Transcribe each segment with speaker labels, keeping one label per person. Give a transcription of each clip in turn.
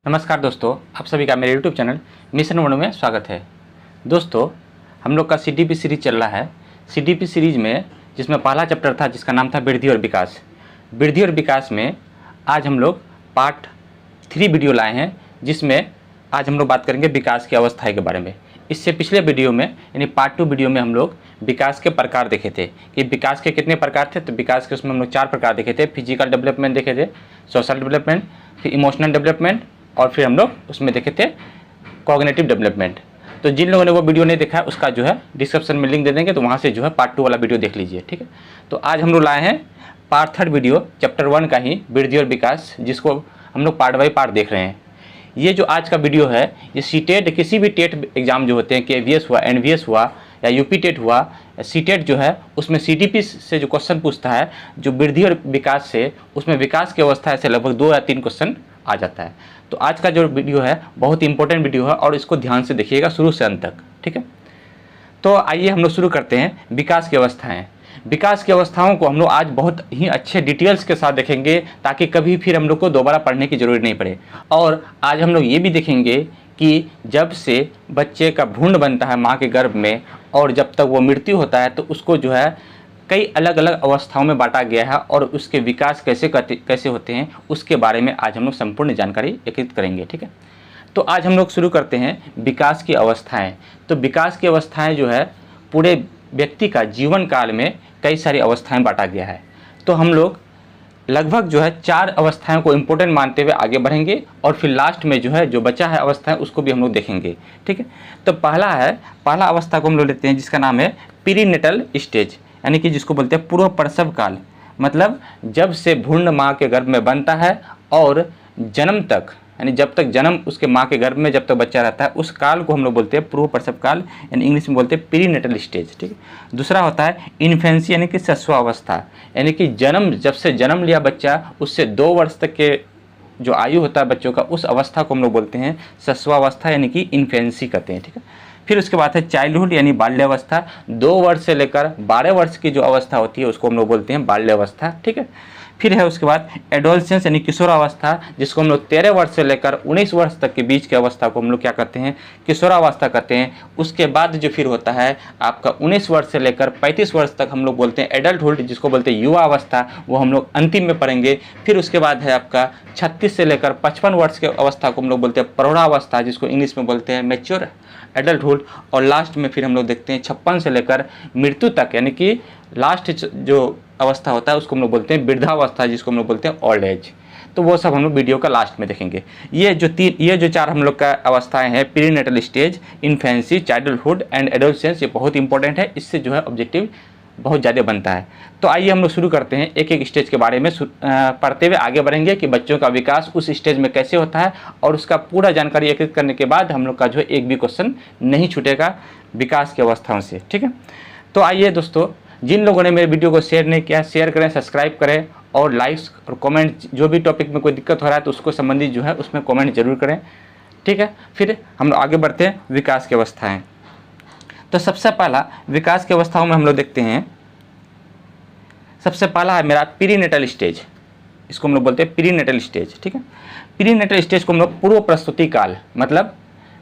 Speaker 1: नमस्कार दोस्तों, आप सभी का मेरे YouTube चैनल मिशन वन में स्वागत है। दोस्तों, हम लोग का CDP सीरीज चल रहा है। CDP सीरीज में जिसमें पहला चैप्टर था जिसका नाम था वृद्धि और विकास। वृद्धि और विकास में आज हम लोग पार्ट 3 वीडियो लाए हैं, जिसमें आज हम लोग बात करेंगे विकास की अवस्थाएं के बारे में। इससे पिछले वीडियो में यानी पार्ट 2 वीडियो में हम लोग विकास के प्रकार देखे थे कि विकास के कितने प्रकार थे। तो विकास के उसमें हम लोग 4 प्रकार देखे थे। फिजिकल डेवलपमेंट देखे थे, सोशल डेवलपमेंट, फिर इमोशनल डेवलपमेंट और फिर हम लोग उसमें देखे थे कॉग्निटिव डेवलपमेंट। तो जिन लोगों ने वो वीडियो नहीं देखा है उसका जो है डिस्क्रिप्शन में लिंक दे देंगे, तो वहाँ से जो है पार्ट 2 वाला वीडियो देख लीजिए, ठीक है। तो आज हम लोग लाए हैं पार्ट 3 वीडियो चैप्टर 1 का ही, वृद्धि और विकास, जिसको हम लोग पार्ट बाई पार्ट देख रहे हैं। ये जो आज का वीडियो है ये सीटेट, किसी भी टेट एग्जाम जो होते हैं, KVS हुआ, NVS हुआ या यूपी टेट हुआ, सीटेट जो है उसमें CDP से जो क्वेश्चन पूछता है जो वृद्धि और विकास से, उसमें विकास की अवस्था से लगभग 2 या 3 क्वेश्चन आ जाता है। तो आज का जो वीडियो है बहुत इंपॉर्टेंट वीडियो है और इसको ध्यान से देखिएगा शुरू से अंत तक, ठीक है। तो आइए हम लोग शुरू करते हैं विकास की अवस्थाएं। विकास की अवस्थाओं को हम लोग आज बहुत ही अच्छे डिटेल्स के साथ देखेंगे, ताकि कभी फिर हम लोग को दोबारा पढ़ने की जरूरत नहीं पड़े। और आज हम लोग ये भी देखेंगे कि जब से बच्चे का भ्रूण बनता है माँ के गर्भ में और जब तक वो मृत्यु होता है, तो उसको जो है कई अलग अलग अवस्थाओं में बांटा गया है और उसके विकास कैसे होते हैं उसके बारे में आज हम लोग संपूर्ण जानकारी एकत्रित करेंगे, ठीक है। तो आज हम लोग शुरू करते हैं विकास की अवस्थाएं। तो विकास की अवस्थाएं जो है पूरे व्यक्ति का जीवन काल में कई सारी अवस्थाएं बांटा गया है। तो हम लोग लगभग जो है 4 अवस्थाओं को इम्पोर्टेंट मानते हुए आगे बढ़ेंगे और फिर लास्ट में जो है जो बचा है अवस्थाएं उसको भी हम लोग देखेंगे, ठीक है। तो पहला अवस्था को हम लोग लेते हैं जिसका नाम है पीरीनेटल स्टेज, यानी कि जिसको बोलते हैं पूर्व प्रसव काल। मतलब जब से भ्रूण माँ के गर्भ में बनता है और जन्म तक, यानी जब तक जन्म उसके माँ के गर्भ में जब तक बच्चा रहता है, उस काल को हम लोग बोलते हैं पूर्व प्रसव काल, यानी इंग्लिश में बोलते हैं पीरीनेटल स्टेज, ठीक है। दूसरा होता है इन्फेंसी, यानी कि शिशुअवस्था, यानी कि जब से जन्म लिया बच्चा उससे 2 वर्ष तक के जो आयु होता है बच्चों का, उस अवस्था को हम लोग बोलते हैं शिशुअवस्था, यानी कि इन्फेंसी कहते हैं, ठीक है। फिर उसके बाद है चाइल्डहुड, यानी बाल्यावस्था। 2 वर्ष से लेकर 12 वर्ष की जो अवस्था होती है उसको हम लोग बोलते हैं बाल्यावस्था, ठीक है। फिर है उसके बाद एडोलसेंस, यानी किशोरावस्था, जिसको हम लोग 13 वर्ष से लेकर 19 वर्ष तक के बीच की अवस्था को हम लोग क्या कहते हैं, किशोरावस्था कहते हैं। उसके बाद जो फिर होता है आपका 19 वर्ष से लेकर 35 वर्ष तक हम लोग बोलते हैं एडल्टहुड, जिसको बोलते हैं युवा अवस्था, वो हम लोग अंतिम में पढ़ेंगे। फिर उसके बाद है आपका 36 से लेकर 55 वर्ष के अवस्था को हम लोग बोलते हैं प्रौढ़ावस्था, जिसको इंग्लिश में बोलते हैं मैच्योर एडल्टहुड। और लास्ट में फिर हम लोग देखते हैं 56 से लेकर मृत्यु तक, यानी कि लास्ट जो अवस्था होता है उसको हम लोग बोलते हैं वृद्धावस्था, जिसको हम लोग बोलते हैं ओल्ड एज। तो वो सब हम लोग वीडियो का लास्ट में देखेंगे। ये जो 4 हम लोग का अवस्थाएं हैं, perinatal stage, infancy, childhood and adolescence, ये बहुत इंपॉर्टेंट है। इससे जो है ऑब्जेक्टिव बहुत ज़्यादा बनता है। तो आइए हम लोग शुरू करते हैं, एक एक स्टेज के बारे में पढ़ते हुए आगे बढ़ेंगे कि बच्चों का विकास उस स्टेज में कैसे होता है, और उसका पूरा जानकारी एकत्रित करने के बाद हम लोग का जो है एक भी क्वेश्चन नहीं छूटेगा विकास की अवस्थाओं से, ठीक है। तो आइए दोस्तों, जिन लोगों ने मेरे वीडियो को शेयर नहीं किया, शेयर करें, सब्सक्राइब करें और लाइक्स और कमेंट, जो भी टॉपिक में कोई दिक्कत हो रहा है तो उसको संबंधित जो है उसमें कमेंट जरूर करें, ठीक है। फिर हम लोग आगे बढ़ते हैं विकास की अवस्थाएं। तो सबसे पहला विकास की अवस्थाओं में हम लोग देखते हैं, सबसे पहला है मेरा पीरीनेटल स्टेज, इसको हम लोग बोलते हैं पीरीनेटल स्टेज, ठीक है। पीरीनेटल स्टेज को हम लोग पूर्व प्रसूति काल, मतलब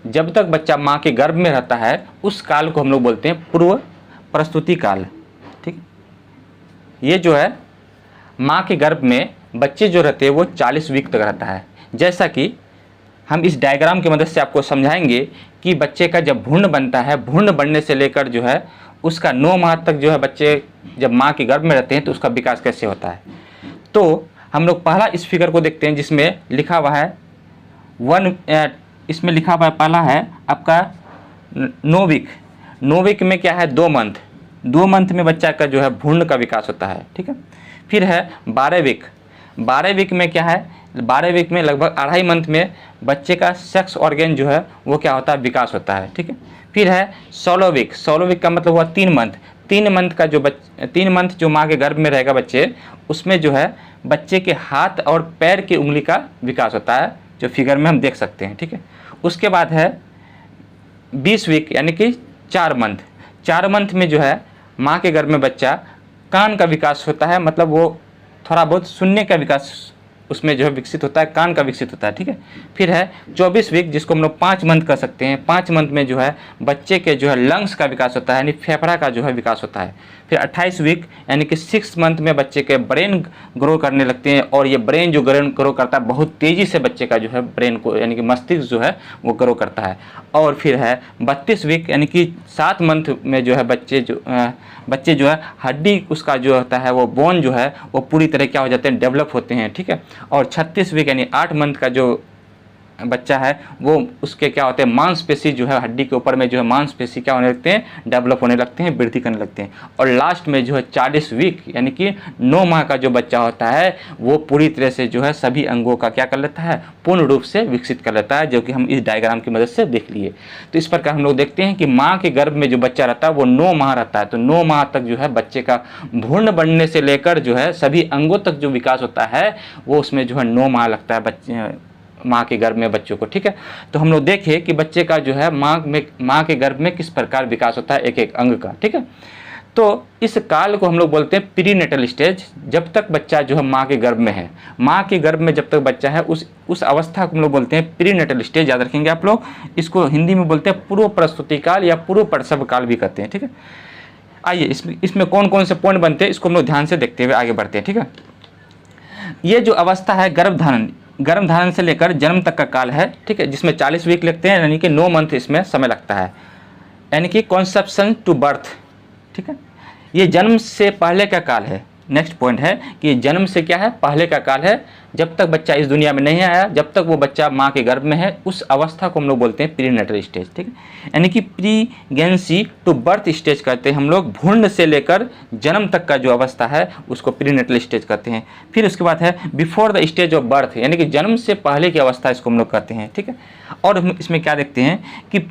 Speaker 1: जब तक बच्चा माँ के गर्भ में रहता है उस काल को हम लोग बोलते हैं पूर्व प्रसूति काल, ठीक है। ये जो है माँ के गर्भ में बच्चे जो रहते हैं वो 40 वीक तक रहता है। जैसा कि हम इस डायग्राम की मदद से आपको समझाएंगे कि बच्चे का जब भ्रूण बनता है, भ्रूण बनने से लेकर जो है उसका 9 माह तक जो है बच्चे जब माँ के गर्भ में रहते हैं तो उसका विकास कैसे होता है। तो हम लोग पहला इस फिगर को देखते हैं जिसमें लिखा हुआ है इसमें लिखा हुआ है, पहला है आपका 9 वीक। 9 वीक में क्या है, 2 मंथ में बच्चा का जो है भ्रूण का विकास होता है, ठीक है। फिर है 12 वीक। 12 वीक में क्या है, 12 वीक में लगभग 2.5 मंथ में बच्चे का सेक्स ऑर्गन जो है वो क्या होता है, विकास होता है, ठीक है। फिर है 16 वीक। 16 वीक का मतलब हुआ 3 मंथ। 3 मंथ का जो 3 मंथ जो माँ के गर्भ में रहेगा बच्चे, उसमें जो है बच्चे के हाथ और पैर की उंगली का विकास होता है, जो फिगर में हम देख सकते हैं, ठीक है। उसके बाद है 20 वीक, यानी कि 4 मंथ। 4 मंथ में जो है माँ के गर्भ में बच्चा कान का विकास होता है, मतलब वो थोड़ा बहुत सुनने का विकास उसमें जो है विकसित होता है, कान का विकसित होता है, ठीक है। फिर है 24 वीक, जिसको हम लोग 5 मंथ कर सकते हैं। 5 मंथ में जो है बच्चे के जो है लंग्स का विकास होता है, यानी फेफड़ा का जो है विकास होता है। फिर 28 वीक यानी कि 6 मंथ में बच्चे के ब्रेन ग्रो करने लगते हैं, और ये ब्रेन जो ग्रो करता है बहुत तेज़ी से बच्चे का जो है ब्रेन को यानी कि मस्तिष्क जो है वो ग्रो करता है। और फिर है 32 वीक यानी कि 7 मंथ में जो है बच्चे जो है हड्डी उसका जो होता है वो बोन जो है वो पूरी तरह क्या हो जाते हैं, डेवलप होते हैं, ठीक है। और 36 वीक यानी 8 मंथ का जो बच्चा है वो उसके क्या होते हैं, मांसपेशी जो है हड्डी के ऊपर में जो है मांसपेशी क्या होने लगते हैं, डेवलप होने लगते हैं, वृद्धि करने लगते हैं। और लास्ट में जो है 40 वीक यानी कि 9 माह का जो बच्चा होता है वो पूरी तरह से जो है सभी अंगों का क्या कर लेता है, पूर्ण रूप से विकसित कर लेता है, जो कि हम इस डायग्राम की मदद से देख लिए। तो इस प्रकार हम लोग देखते हैं कि माँ के गर्भ में जो बच्चा रहता है वो 9 माह रहता है। तो 9 माह तक जो है बच्चे का भ्रूण बनने से लेकर जो है सभी अंगों तक जो विकास होता है वो उसमें जो है 9 माह लगता है बच्चे माँ के गर्भ में बच्चों को, ठीक है। तो हम लोग देखें कि बच्चे का जो है माँ के गर्भ में किस प्रकार विकास होता है एक एक अंग का, ठीक है। तो इस काल को हम लोग बोलते हैं प्रीनेटल स्टेज, जब तक बच्चा जो है माँ के गर्भ में है। माँ के गर्भ में जब तक बच्चा है उस अवस्था को हम लोग बोलते हैं प्रीनेटल स्टेज, याद रखेंगे आप लोग। इसको हिंदी में बोलते हैं पूर्व प्रसूति काल या पूर्व प्रसव काल भी कहते हैं, ठीक है। आइए इसमें कौन कौन से पॉइंट बनते हैं इसको हम लोग ध्यान से देखते हुए आगे बढ़ते हैं, ठीक है। ये जो अवस्था है गर्भधारण से लेकर जन्म तक का काल है, ठीक है, जिसमें 40 वीक लगते हैं यानी कि 9 मंथ इसमें समय लगता है, यानी कि कॉन्सेप्शन टू बर्थ, ठीक है। ये जन्म से पहले का काल है। नेक्स्ट पॉइंट है कि जन्म से क्या है, पहले का काल है, जब तक बच्चा इस दुनिया में नहीं आया, जब तक वो बच्चा माँ के गर्भ में है, उस अवस्था को हम लोग बोलते हैं प्रीनेटल स्टेज, ठीक है। यानी कि प्रीगेंसी टू बर्थ स्टेज कहते हैं हम लोग, भ्रूण से लेकर जन्म तक का जो अवस्था है उसको प्रीनेटल स्टेज कहते हैं। फिर उसके बाद है before the stage of birth, यानी कि जन्म से पहले की अवस्था इसको हम लोग कहते हैं, ठीक है। और हम इसमें क्या देखते हैं कि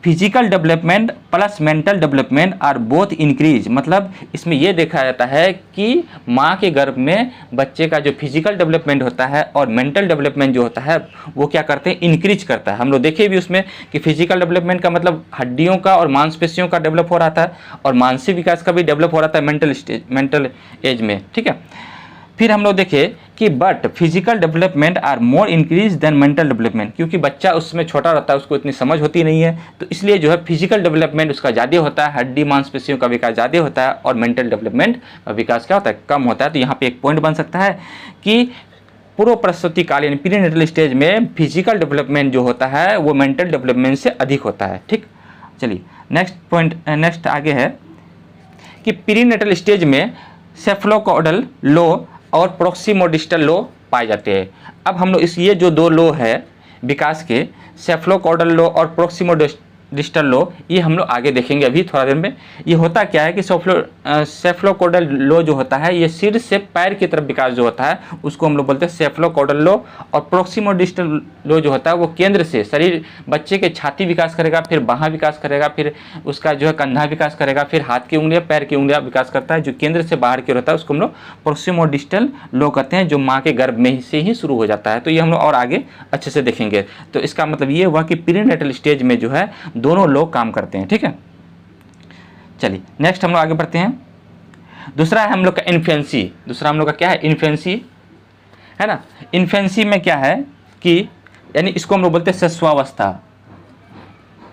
Speaker 1: physical development plus mental development are both increase, मतलब इसमें यह देखा जाता है कि माँ के गर्भ में बच्चे का जो फिजिकल डेवलपमेंट होता है और मेंटल डेवलपमेंट जो होता है वो क्या करते हैं, इंक्रीज करता है। हम लोग देखे भी उसमें कि फिजिकल डेवलपमेंट का मतलब हड्डियों का और मांसपेशियों का डेवलप हो रहा था, और मानसिक विकास का भी डेवलप हो रहा था मेंटल एज में, ठीक है। फिर हम लोग देखें कि but physical development are more increase than mental development, क्योंकि बच्चा उसमें छोटा रहता है, उसको इतनी समझ होती नहीं है, तो इसलिए जो है फिजिकल डेवलपमेंट उसका ज़्यादा होता है, हड्डी मांसपेशियों का विकास ज़्यादा होता है, और मेंटल डेवलपमेंट का विकास क्या होता है, कम होता है। तो यहाँ पे एक पॉइंट बन सकता है कि पूर्व प्रसूति काल यानी प्रीनेटल स्टेज में फिजिकल डेवलपमेंट जो होता है वो मेंटल डेवलपमेंट से अधिक होता है, ठीक। चलिए नेक्स्ट आगे है कि प्रीनेटल स्टेज में सेफलोकॉडल लो और प्रोक्सिमोडिस्टल लो पाए जाते हैं। अब हम लोग ये जो 2 लो है विकास के, सेफलोकॉडल लो और प्रोक्सिमोडिस्टल लो, ये हम लोग आगे देखेंगे अभी थोड़ा देर में। ये होता क्या है कि सेफलोकॉडल लो जो होता है ये सिर से पैर की तरफ विकास जो होता है उसको हम लोग बोलते हैं सेफलोकॉडल लो, और प्रोक्सिमोडिस्टल लो जो होता है वो केंद्र से शरीर बच्चे के छाती विकास करेगा, फिर बाँह विकास करेगा, फिर उसका जो है कंधा विकास करेगा, फिर हाथ की उंगलियां पैर की उंगलियां विकास करता है। जो केंद्र से बाहर की ओर होता है उसको हम लोग प्रोक्सिमोडिस्टल लो कहते हैं, जो माँ के गर्भ में से ही शुरू हो जाता है। तो ये हम लोग और आगे अच्छे से देखेंगे। तो इसका मतलब ये हुआ कि प्रीनेटल स्टेज में जो है दोनों लोग काम करते हैं, ठीक है। चलिए नेक्स्ट हम लोग आगे बढ़ते हैं। दूसरा है हम लोग का इन्फेंसी। दूसरा हम लोग का क्या है, इन्फेंसी, है ना। इन्फेंसी में क्या है कि यानी इसको हम लोग बोलते हैं शिशुअवस्था।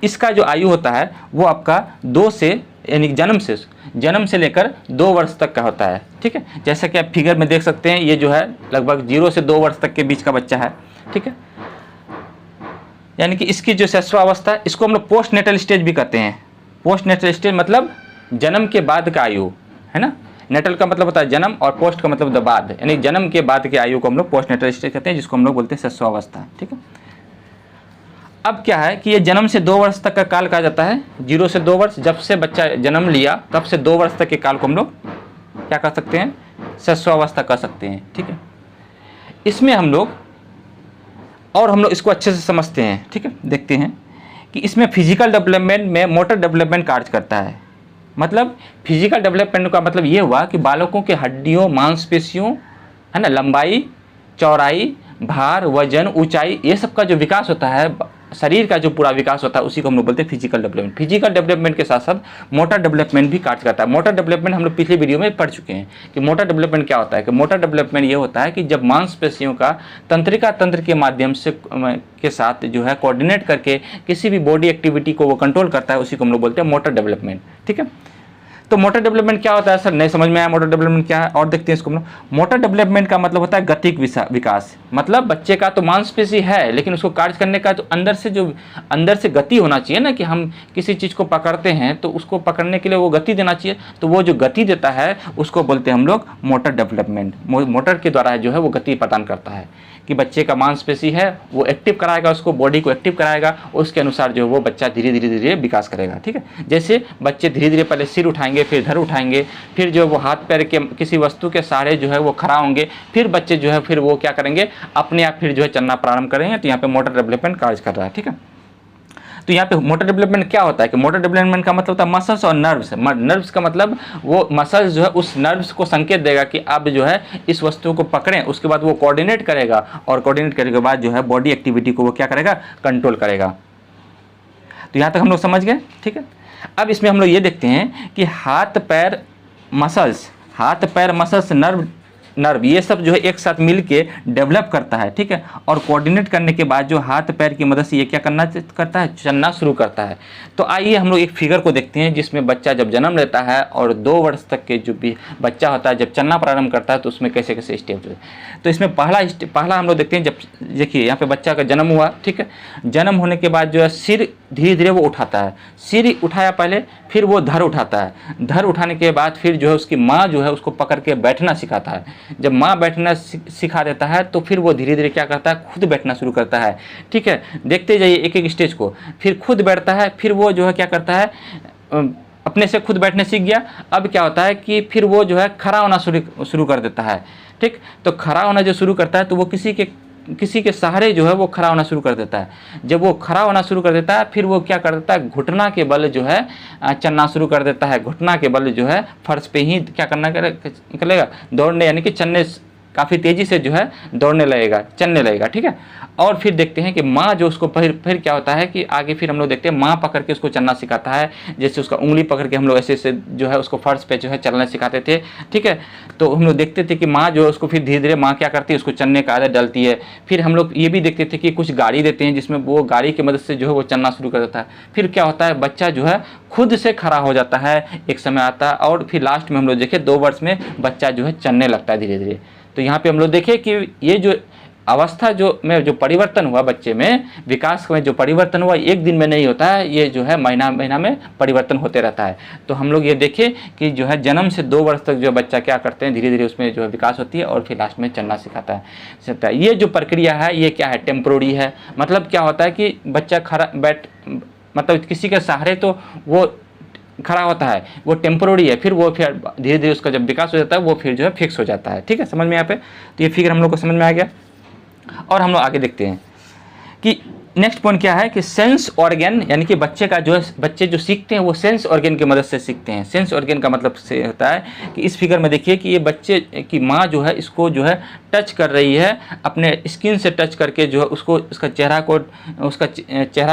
Speaker 1: इसका जो आयु होता है वो आपका 2 से यानी जन्म से लेकर 2 वर्ष तक का होता है, ठीक है। जैसा कि आप फिगर में देख सकते हैं ये जो है लगभग 0 से 2 वर्ष तक के बीच का बच्चा है, ठीक है। यानी कि इसकी जो शिशुअवस्था है इसको हम लोग पोस्ट नेटल स्टेज भी कहते हैं। पोस्ट नेटल स्टेज मतलब जन्म के बाद का आयु, है ना। नेटल का मतलब होता है जन्म और पोस्ट का मतलब बाद, यानी जन्म के बाद के आयु को हम लोग पोस्ट नेटल स्टेज कहते हैं, जिसको हम लोग बोलते हैं शिशुअवस्था, ठीक है। अब क्या है कि ये जन्म से 2 वर्ष तक का काल कहा जाता है। 0 से 2 वर्ष, जब से बच्चा जन्म लिया तब से 2 वर्ष तक के काल को हम लोग क्या कर सकते हैं, शिशुअवस्था कह सकते हैं, ठीक है। इसमें हम लोग इसको अच्छे से समझते हैं, ठीक है। देखते हैं कि इसमें फिजिकल डेवलपमेंट में मोटर डेवलपमेंट कार्य करता है। मतलब फिजिकल डेवलपमेंट का मतलब ये हुआ कि बालकों के हड्डियों मांसपेशियों, है ना, लंबाई चौड़ाई भार वजन ऊंचाई ये सब का जो विकास होता है शरीर का जो पूरा विकास होता है उसी को हम लोग बोलते हैं फिजिकल डेवलपमेंट। फिजिकल डेवलपमेंट के साथ साथ मोटर डेवलपमेंट भी कार्य करता है। मोटर डेवलपमेंट हम लोग पिछले वीडियो में पढ़ चुके हैं कि मोटर डेवलपमेंट क्या होता है। कि मोटर डेवलपमेंट ये होता है कि जब मांसपेशियों का तंत्रिका तंत्र के माध्यम से के साथ जो है कोऑर्डिनेट करके किसी भी बॉडी एक्टिविटी को वो कंट्रोल करता है, उसी को हम लोग बोलते हैं मोटर डेवलपमेंट। ठीक है, तो मोटर डेवलपमेंट क्या होता है सर, नहीं समझ में आया मोटर डेवलपमेंट क्या है, और देखते हैं इसको हम लोग। मोटर डेवलपमेंट का मतलब होता है गतिक विकास। मतलब बच्चे का तो मांसपेशी है, लेकिन उसको कार्य करने का तो अंदर से गति होना चाहिए ना, कि हम किसी चीज़ को पकड़ते हैं तो उसको पकड़ने के लिए वो गति देना चाहिए। तो वो जो गति देता है उसको बोलते हैं हम लोग मोटर डेवलपमेंट। मोटर के द्वारा जो है वो गति प्रदान करता है कि बच्चे का मांसपेशी है वो एक्टिव कराएगा, उसको बॉडी को एक्टिव कराएगा, उसके अनुसार जो है वो बच्चा धीरे धीरे विकास करेगा। ठीक है, जैसे बच्चे धीरे धीरे पहले सिर उठाएंगे, फिर धड़ उठाएंगे, फिर जो वो हाथ पैर के किसी वस्तु के सहारे जो है वो खड़ा होंगे, फिर बच्चे जो है फिर वो क्या करेंगे, अपने आप फिर जो है चलना प्रारंभ करेंगे। तो यहाँ पे मोटर डेवलपमेंट कार्य कर रहा है। ठीक है, तो यहाँ पे मोटर डेवलपमेंट क्या होता है कि मोटर डेवलपमेंट का मतलब होता है मसल्स और नर्व्स। नर्व्स का मतलब वो मसल्स जो है उस नर्व्स को संकेत देगा कि आप जो है इस वस्तु को पकड़ें, उसके बाद वो कोऑर्डिनेट करेगा, और कोऑर्डिनेट करने के बाद जो है बॉडी एक्टिविटी को वो क्या करेगा, कंट्रोल करेगा। तो यहाँ तक हम लोग समझ गए। ठीक है, अब इसमें हम लोग ये देखते हैं कि हाथ पैर मसल्स नर्व ये सब जो है एक साथ मिल के डेवलप करता है। ठीक है, और कोऑर्डिनेट करने के बाद जो हाथ पैर की मदद से ये क्या करता है, चलना शुरू करता है। तो आइए हम लोग एक फिगर को देखते हैं जिसमें बच्चा जब जन्म लेता है और 2 वर्ष तक के जो भी बच्चा होता है जब चलना प्रारंभ करता है तो उसमें कैसे कैसे स्टेप होते हैं। तो इसमें पहला हम लोग देखते हैं, जब देखिए यहाँ पे बच्चा का जन्म हुआ। ठीक है, जन्म होने के बाद जो है सिर धीरे धीरे वो उठाता है, सिर उठाया पहले, फिर वो धड़ उठाता है, धड़ उठाने के बाद फिर जो है उसकी माँ जो है उसको पकड़ के बैठना सिखाता है। जब माँ बैठना सिखा देता है तो फिर वो धीरे धीरे क्या करता है, खुद बैठना शुरू करता है। ठीक है, देखते जाइए एक एक स्टेज को। फिर खुद बैठता है, फिर वो जो है क्या करता है, अपने से खुद बैठने सीख गया। अब क्या होता है कि फिर वो जो है खड़ा होना शुरू कर देता है। ठीक, तो खड़ा होना जो शुरू करता है तो वो किसी के सहारे जो है वो खड़ा होना शुरू कर देता है। जब वो खड़ा होना शुरू कर देता है फिर वो क्या कर देता है, घुटना के बल जो है चलना शुरू कर देता है। घुटना के बल जो है फर्श पे ही क्या निकलेगा, दौड़ने, यानी कि चलने, काफ़ी तेज़ी से जो है दौड़ने लगेगा, चलने लगेगा। ठीक है, और फिर देखते हैं कि माँ जो उसको फिर क्या होता है कि आगे फिर हम लोग देखते हैं माँ पकड़ के उसको चलना सिखाता है। जैसे उसका उंगली पकड़ के हम लोग ऐसे जो है उसको फर्श पे जो है चलना सिखाते थे। ठीक है, तो हम लोग देखते थे कि माँ जो है उसको फिर धीरे धीरे माँ क्या करती है, उसको चलने का आदत डालती है। फिर हम लोग ये भी देखते थे कि कुछ गाड़ी देते हैं जिसमें वो गाड़ी की मदद से जो है वो चलना शुरू कर देता है। फिर क्या होता है, बच्चा जो है खुद से खड़ा हो जाता है, एक समय आता है, और फिर लास्ट में हम लोग देखें 2 वर्ष में बच्चा जो है चलने लगता है धीरे धीरे। तो यहाँ पे हम लोग देखें कि ये जो अवस्था जो परिवर्तन हुआ बच्चे में, विकास में जो परिवर्तन हुआ, एक दिन में नहीं होता है, ये जो है महीना में परिवर्तन होते रहता है। तो हम लोग ये देखें कि जो है जन्म से 2 वर्ष तक जो बच्चा क्या करते हैं, धीरे धीरे उसमें जो है विकास होती है और फिर लास्ट में चलना सिखाता है। ये जो प्रक्रिया है ये क्या है, टेम्पोररी है। मतलब क्या होता है कि बच्चा मतलब किसी के सहारे तो वो खड़ा होता है, वो टेम्पोररी है, फिर धीरे धीरे उसका जब विकास हो जाता है वो फिर जो है फिक्स हो जाता है। ठीक है, समझ में यहाँ पे। तो ये फिगर हम लोग को समझ में आ गया, और हम लोग आगे देखते हैं कि नेक्स्ट पॉइंट क्या है कि सेंस ऑर्गन, यानी कि बच्चे जो सीखते हैं वो सेंस ऑर्गन की मदद से सीखते हैं। सेंस ऑर्गन का मतलब से होता है कि इस फिगर में देखिए कि ये बच्चे की माँ जो है इसको जो है टच कर रही है, अपने स्किन से टच करके जो है उसका चेहरा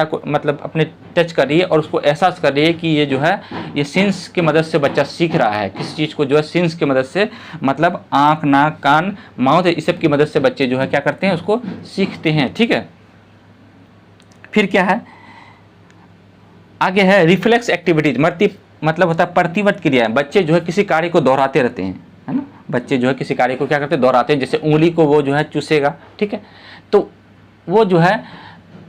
Speaker 1: को मतलब अपने टच कर रही है, और उसको एहसास कर रही है कि ये जो है ये सेंस की मदद से बच्चा सीख रहा है। किसी चीज़ को जो है सेंस की मदद से, मतलब आँख, नाक, कान, माउथ, इस सब की मदद से बच्चे जो है क्या करते हैं, उसको सीखते हैं। ठीक है, फिर क्या है, आगे है रिफ्लेक्स एक्टिविटीज। मतलब होता है प्रतिवर्त क्रिया। बच्चे जो है किसी कार्य को दोहराते रहते हैं, है ना। बच्चे जो है किसी कार्य को क्या करते हैं, दोहराते हैं। जैसे उंगली को वो जो है चूसेगा, ठीक है, तो वो जो है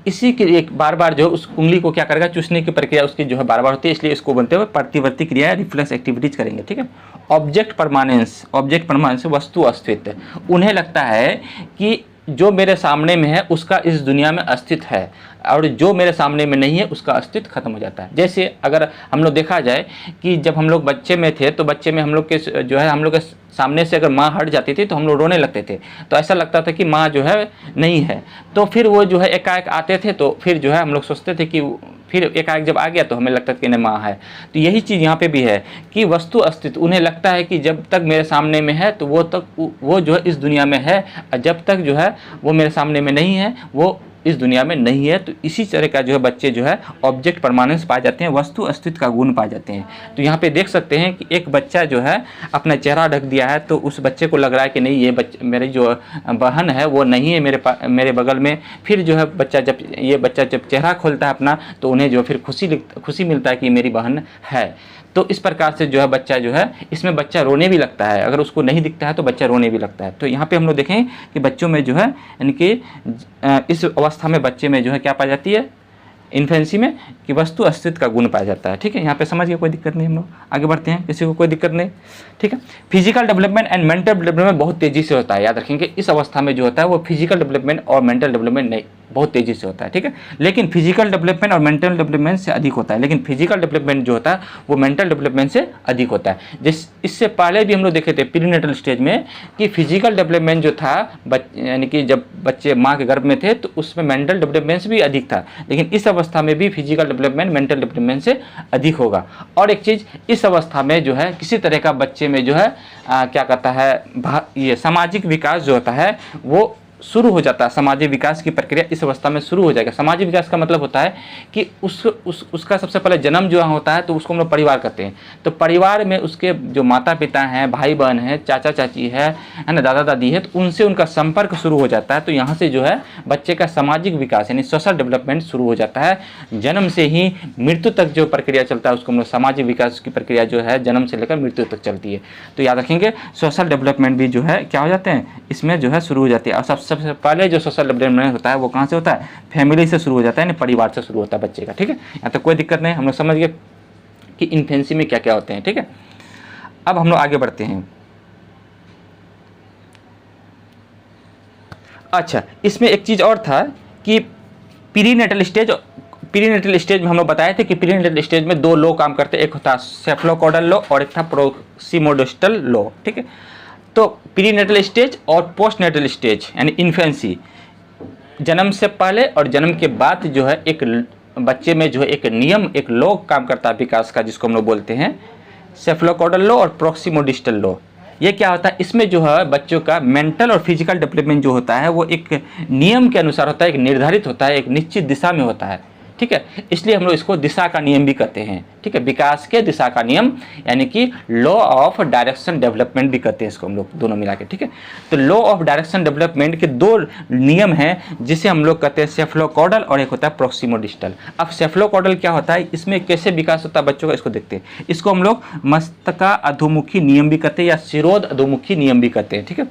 Speaker 1: इसी के एक बार बार जो उस उंगली को क्या करेगा, चूसने की प्रक्रिया उसकी जो है बार बार होती है, इसलिए इसको बनते हुए प्रतिवर्ती क्रिया रिफ्लेक्स एक्टिविटीज करेंगे। ठीक है, ऑब्जेक्ट परमानेंस वस्तु अस्तित्व। उन्हें लगता है कि जो मेरे सामने में है उसका इस दुनिया में अस्तित्व है, और जो मेरे सामने में नहीं है उसका अस्तित्व खत्म हो जाता है। जैसे अगर हम लोग देखा जाए कि जब हम लोग बच्चे में थे तो बच्चे में हम लोग के जो है हम लोग के सामने से अगर माँ हट जाती थी तो हम लोग रोने लगते थे, तो ऐसा लगता था कि माँ जो है नहीं है। तो फिर वो जो है एकाएक आते थे, तो फिर जो है हम लोग सोचते थे कि फिर एकाएक जब आ गया तो हमें लगता था कि नहीं माँ है। तो यही चीज़ यहाँ पे भी है कि वस्तु अस्तित्व, उन्हें लगता है कि जब तक मेरे सामने में है तो वो जो है इस दुनिया में है, और जब तक जो है वो मेरे सामने में नहीं है वो इस दुनिया में नहीं है। तो इसी तरह का जो है बच्चे जो है ऑब्जेक्ट परमानेंस पाए जाते हैं, वस्तु अस्तित्व का गुण पाए जाते हैं। तो यहाँ पे देख सकते हैं कि एक बच्चा जो है अपना चेहरा ढक दिया है, तो उस बच्चे को लग रहा है कि नहीं, ये मेरी जो बहन है वो नहीं है मेरे बगल में। फिर जो है ये बच्चा जब चेहरा खोलता है अपना, तो उन्हें जो फिर खुशी मिलता है कि मेरी बहन है। तो इस प्रकार से जो है बच्चा जो है, इसमें बच्चा रोने भी लगता है, अगर उसको नहीं दिखता है तो बच्चा रोने भी लगता है। तो यहाँ पे हम लोग देखें कि बच्चों में जो है यानी कि इस अवस्था में बच्चे में जो है क्या पाई जाती है, इन्फेंसी में, कि वस्तु अस्तित्व का गुण पाया जाता है। ठीक है, यहाँ पे समझ गए, कोई दिक्कत नहीं, हम लोग आगे बढ़ते हैं, किसी को कोई दिक्कत नहीं। ठीक है, physical development and mental development बहुत तेजी से होता है। याद रखेंगे इस अवस्था में जो होता है वो फिजिकल डेवलपमेंट और मेंटल डेवलपमेंट नहीं, बहुत तेजी से होता है। ठीक है, लेकिन फिजिकल डेवलपमेंट और मेंटल डेवलपमेंट से अधिक होता है, लेकिन फिजिकल डेवलपमेंट जो होता है वो मेंटल डेवलपमेंट से अधिक होता है। इससे पहले भी हम लोग देखे थे प्रीनेटल स्टेज में कि फिजिकल डेवलपमेंट जो था यानी कि जब बच्चे माँ के गर्भ में थे तो उसमें मेंटल डेवलपमेंट भी अधिक था, लेकिन इस अवस्था में भी फिजिकल डेवलपमेंट मेंटल डेवलपमेंट से अधिक होगा। और एक चीज़, इस अवस्था में जो है किसी तरह का बच्चे में जो है क्या कहता है, ये सामाजिक विकास जो होता है वो शुरू हो जाता है। सामाजिक विकास की प्रक्रिया इस अवस्था में शुरू हो जाएगा। सामाजिक विकास का मतलब होता है कि उसका सबसे पहले जन्म जो होता है तो उसको हम लोग परिवार कहते हैं। तो परिवार में उसके जो माता पिता हैं, भाई बहन हैं, चाचा चाची है ना, दादा दादी है, तो उनसे उनका संपर्क शुरू हो जाता है। तो यहाँ से जो है बच्चे का सामाजिक विकास यानी सोशल डेवलपमेंट शुरू हो जाता है। जन्म से ही मृत्यु तक जो प्रक्रिया चलता है उसको हम लोग सामाजिक विकास की प्रक्रिया जो है जन्म से लेकर मृत्यु तक चलती है। तो याद रखेंगे सोशल डेवलपमेंट भी जो है क्या हो जाते हैं, इसमें जो है शुरू हो जाती है। और सबसे पहले जो सोशल डेवलपमेंट होता है वो कहाँ से होता है, फैमिली से शुरू हो जाता है, यानी परिवार से शुरू होता है बच्चे का। ठीक है, यहाँ तक कोई दिक्कत नहीं, हम लोग समझ गए कि इन्फेंसी में क्या क्या होते हैं। ठीक है, अब हम लोग आगे बढ़ते हैं। अच्छा, इसमें एक चीज़ और था कि प्रीनेटल स्टेज में हम लोग बताए थे कि प्रीनेटल स्टेज में दो लॉ काम करते हैं, एक होता है सेफ्लोकॉडल लॉ और एक था प्रोक्सिमोडिस्टल लॉ। ठीक है, तो प्रीनेटल स्टेज और पोस्टनेटल स्टेज यानी इन्फेंसी, जन्म से पहले और जन्म के बाद जो है एक बच्चे में जो है एक नियम, एक लॉ काम करता है विकास का, जिसको हम लोग बोलते हैं सेफ्लोकॉडल लॉ और प्रोक्सिमोडिस्टल लॉ। ये क्या होता है, इसमें जो है बच्चों का मेंटल और फिजिकल डेवलपमेंट जो होता है वो एक नियम के अनुसार होता है, एक निर्धारित होता है, एक निश्चित दिशा में होता है। ठीक है, इसलिए हम लोग इसको दिशा का नियम भी कहते हैं। ठीक है, विकास के दिशा का नियम यानी कि लॉ ऑफ डायरेक्शन डेवलपमेंट भी कहते हैं इसको हम लोग, दोनों मिला के। ठीक है, तो लॉ ऑफ डायरेक्शन डेवलपमेंट के दो नियम हैं जिसे हम लोग कहते हैं सेफ्लोकॉडल और एक होता है प्रोक्सिमोडिस्टल। अब सेफ्लोकॉडल क्या होता है, इसमें कैसे विकास होता है बच्चों का, इसको देखते हैं। इसको हम लोग मस्तका अधोमुखी नियम भी कहते हैं या शिरोध अधोमुखी नियम भी कहते हैं। ठीक है,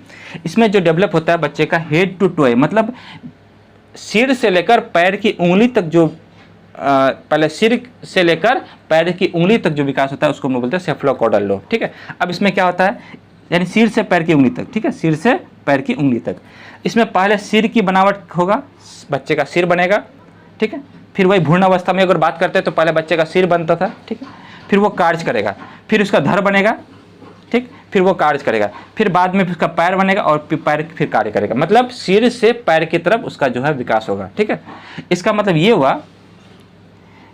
Speaker 1: इसमें जो डेवलप होता है बच्चे का हेड टू टोए, मतलब सिर से लेकर पैर की उंगली तक जो पहले सिर से लेकर पैर की उंगली तक जो विकास होता है उसको हम लोग बोलते हैं सेफ्लोकॉडल लॉ। ठीक है, अब इसमें क्या होता है, यानी सिर से पैर की उंगली तक। ठीक है, सिर से पैर की उंगली तक, इसमें पहले सिर की बनावट होगा, बच्चे का सिर बनेगा। ठीक है, फिर वही भ्रूण अवस्था में अगर बात करते हैं तो पहले बच्चे का सिर बनता था। ठीक है, फिर वो कार्य करेगा, फिर उसका धड़ बनेगा। ठीक, फिर वो कार्य करेगा, फिर बाद में उसका पैर बनेगा और पैर फिर कार्य करेगा, मतलब सिर से पैर की तरफ उसका जो है विकास होगा। ठीक है, इसका मतलब ये हुआ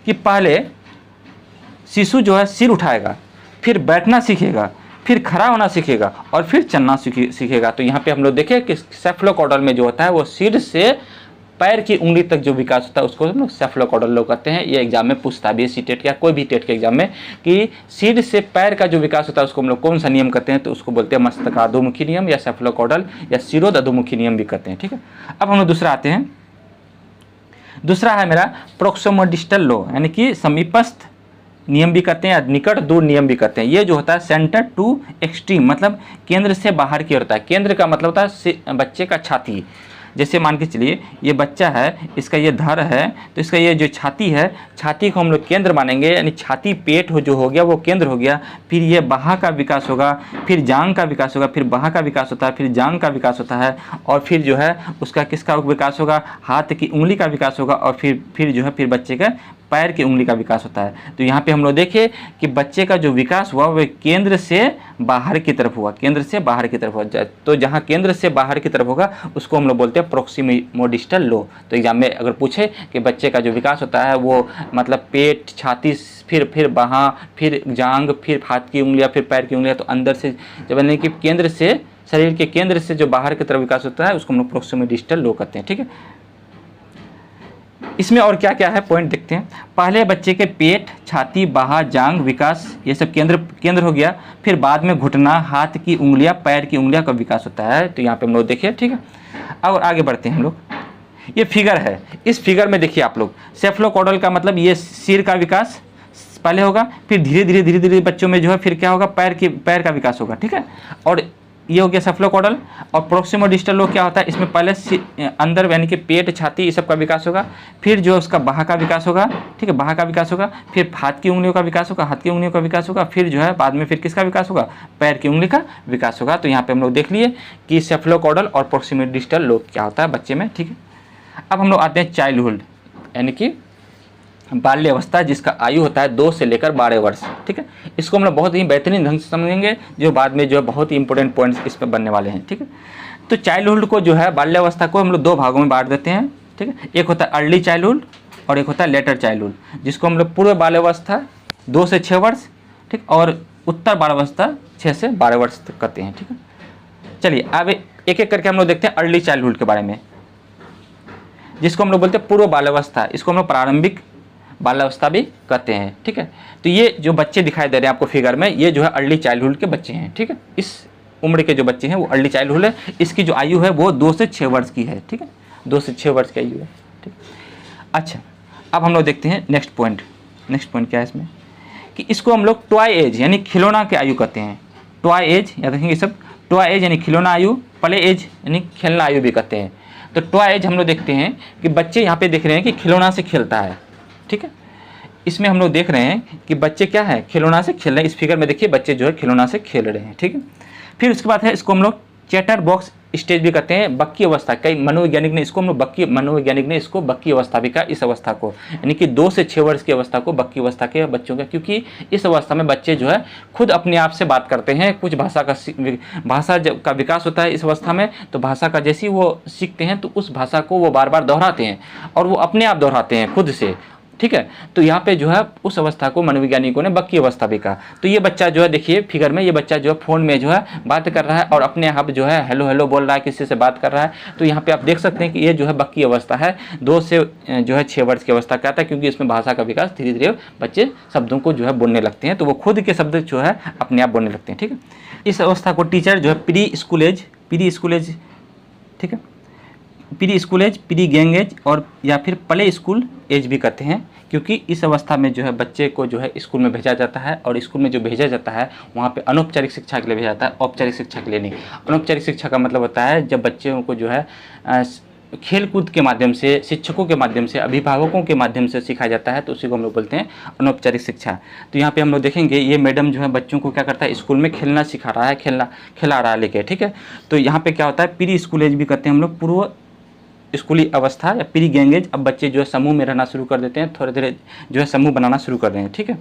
Speaker 1: कि पहले शिशु जो है सिर उठाएगा, फिर बैठना सीखेगा, फिर खड़ा होना सीखेगा और फिर चलना सीखेगा। तो यहाँ पे हम लोग देखें कि सेफ्लोकॉडल में जो होता है वो सिर से पैर की उंगली तक जो विकास होता है उसको हम लोग सेफ्लोकॉडल लॉ कहते हैं। ये एग्जाम में पूछता है, बीएससी टेट या कोई भी टेट के एग्जाम में, कि सिर से पैर का जो विकास होता है उसको हम लोग कौन सा नियम कहते हैं, तो उसको बोलते हैं मस्तका अधोमुखी नियम या सेफ्लोकॉडल या शिरोध अधोमुखी नियम भी कहते हैं। ठीक है, अब हम लोग दूसरा आते हैं। दूसरा है मेरा प्रोक्सिमोडिस्टल लॉ, यानी कि समीपस्थ नियम भी कहते हैं या निकट दूर नियम भी कहते हैं। ये जो होता है सेंटर टू एक्सट्रीम, मतलब केंद्र से बाहर की ओर होता है। केंद्र का मतलब होता है बच्चे का छाती। जैसे मान के चलिए ये बच्चा है, इसका ये धड़ है, तो इसका ये जो छाती है, छाती को हम लोग केंद्र मानेंगे, यानी छाती पेट जो हो गया वो केंद्र हो गया। फिर ये बाहा का विकास होगा, फिर जांग का विकास होगा, फिर बाहा का विकास होता है, फिर जांग का विकास होता है, और फिर जो है उसका किसका विकास होगा, हाथ की उंगली का विकास होगा, और फिर जो है फिर बच्चे का पैर की उंगली का विकास होता है। तो यहाँ पे हम लोग देखें कि बच्चे का जो विकास हुआ वह केंद्र से बाहर की तरफ हुआ, केंद्र से बाहर की तरफ हुआ। तो जहाँ केंद्र से बाहर की तरफ होगा उसको हम लोग बोलते हैं प्रोक्सिमोडिस्टल लॉ। तो एग्जाम में अगर पूछे कि बच्चे का जो विकास होता है वो मतलब पेट, छाती, फिर बाहाँ, फिर जांग, फिर हाथ की उंगलियाँ, फिर पैर की उंगलियाँ, तो अंदर से जब यानी कि केंद्र से, शरीर के केंद्र से जो बाहर की तरफ विकास होता है उसको हम लोग प्रोक्सिमोडिस्टल लॉ कहते हैं। ठीक है, इसमें और क्या क्या है पॉइंट देखते हैं। पहले बच्चे के पेट, छाती, बाहा, जांग विकास, ये सब केंद्र हो गया। फिर बाद में घुटना, हाथ की उंगलियां, पैर की उंगलियां का विकास होता है। तो यहाँ पे हम लोग देखिए, ठीक है। और आगे बढ़ते हैं हम लोग। ये फिगर है, इस फिगर में देखिए आप लोग, सेफलोकॉडल का मतलब ये सिर का विकास पहले होगा, फिर धीरे धीरे बच्चों में जो है फिर क्या होगा, पैर का विकास होगा, ठीक है। और ये हो गया सेफलोकॉडल। और प्रोक्सिमो डिस्टल लोब क्या होता है, इसमें पहले अंदर यानी कि पेट, छाती, ये सब का विकास होगा। फिर जो उसका बाहा का विकास होगा, ठीक है, बाहा का विकास होगा। फिर हाथ की उंगलियों का विकास होगा, हाथ की उंगलियों का विकास होगा। फिर जो है बाद में फिर किसका विकास होगा, पैर की उंगली का विकास होगा। तो यहाँ पे हम लोग देख लिए कि सेफलोकॉडल और प्रोक्सिमो डिस्टल लोब क्या होता है बच्चे में, ठीक है। अब हम लोग आते हैं चाइल्डहुड, यानी कि बाल्य अवस्था, जिसका आयु होता है 2 से लेकर 12 वर्ष, ठीक है। इसको हम लोग बहुत ही बेहतरीन ढंग से समझेंगे, जो बाद में जो है बहुत ही इंपॉर्टेंट पॉइंट्स इस पर बनने वाले हैं, ठीक है। तो चाइल्डहुड को जो है, बाल्यावस्था को हम लोग 2 भागों में बांट देते हैं, ठीक है। एक होता है अर्ली चाइल्डहुड और एक होता है लेटर चाइल्डहुड, जिसको हम लोग पूर्व बाल्यावस्था 2 से 6 वर्ष, ठीक, और उत्तर बाल्यावस्था 6 से 12 वर्ष तक करते हैं, ठीक है। चलिए अब एक एक करके हम लोग देखते हैं अर्ली चाइल्डहुड के बारे में, जिसको हम लोग बोलते हैं पूर्व बाल्यावस्था। इसको हम लोग प्रारंभिक बाल्यावस्था भी कहते हैं, ठीक है। तो ये जो बच्चे दिखाई दे रहे हैं आपको फिगर में, ये जो है अर्ली चाइल्डहुड के बच्चे हैं, ठीक है। इस उम्र के जो बच्चे हैं वो अर्ली चाइल्डहुड है। इसकी जो आयु है वो 2 से 6 वर्ष की है, ठीक है, 2 से 6 वर्ष की आयु है, ठीक। अच्छा, अब हम लोग देखते हैं नेक्स्ट पॉइंट क्या है इसमें, कि इसको हम लोग टॉय एज यानी खिलौना की आयु कहते हैं। टॉय एज याद रखेंगे सब, टॉय एज यानी खिलौना आयु, प्ले एज यानी खेलना आयु भी कहते हैं। तो टॉय एज हम लोग देखते हैं कि बच्चे यहाँ पे देख रहे हैं कि खिलौना से खेलता है, ठीक है। इसमें हम लोग देख रहे हैं कि बच्चे क्या है, खिलौना से खेल रहे हैं। इस फिगर में देखिए बच्चे जो है खिलौना से खेल रहे हैं, ठीक है। फिर उसके बाद है, इसको हम लोग चैटर बॉक्स स्टेज भी कहते हैं, बक्की अवस्था। कई मनोवैज्ञानिक ने इसको बक्की अवस्था भी कहा, इस अवस्था को, यानी कि 2 से 6 वर्ष की अवस्था को बक्की अवस्था के बच्चों का, क्योंकि इस अवस्था में बच्चे जो है खुद अपने आप से बात करते हैं। कुछ भाषा का विकास होता है इस अवस्था में, तो भाषा का जैसे ही वो सीखते हैं तो उस भाषा को वो बार बार दोहराते हैं और वो अपने आप दोहराते हैं खुद से, ठीक है। तो यहाँ पे जो है उस अवस्था को मनोवैज्ञानिकों ने बक्की अवस्था भी कहा। तो ये बच्चा जो है देखिए फिगर में, ये बच्चा जो है फ़ोन में जो है बात कर रहा है और अपने आप जो है हेलो हेलो बोल रहा है, किसी से बात कर रहा है। तो यहाँ पे आप देख सकते हैं कि ये जो है बक्की अवस्था है, 2 से जो है 6 वर्ष की अवस्था कहता है, क्योंकि इसमें भाषा का विकास धीरे धीरे बच्चे शब्दों को जो है बोलने लगते हैं, तो वो खुद के शब्द जो है अपने आप बोलने लगते हैं, ठीक है। इस अवस्था को टीचर जो है प्री स्कूल एज, ठीक है, pre school age, pre gang age और या फिर प्ले स्कूल एज भी कहते हैं, क्योंकि इस अवस्था में जो है बच्चे को जो है स्कूल में भेजा जाता है और स्कूल में जो भेजा जाता है वहाँ पे अनौपचारिक शिक्षा के लिए भेजा जाता है, औपचारिक शिक्षा के लिए नहीं। अनौपचारिक शिक्षा का मतलब होता है जब बच्चों को जो है खेल कूद के माध्यम से, शिक्षकों के माध्यम से, अभिभावकों के माध्यम से सिखाया जाता है, तो उसी को हम लोग बोलते हैं अनौपचारिक शिक्षा। तो यहाँ पे हम लोग देखेंगे ये मैडम जो है बच्चों को क्या करता है, स्कूल में खेलना सिखा रहा है, खिला रहा है लेके, ठीक है। तो यहाँ पे क्या होता है, प्री स्कूल एज भी कहते हैं हम लोग, पूर्व स्कूली अवस्था या प्री गैंग एज। अब बच्चे जो है समूह में रहना शुरू कर देते हैं, थोड़े धीरे जो है समूह बनाना शुरू कर रहे हैं, ठीक है।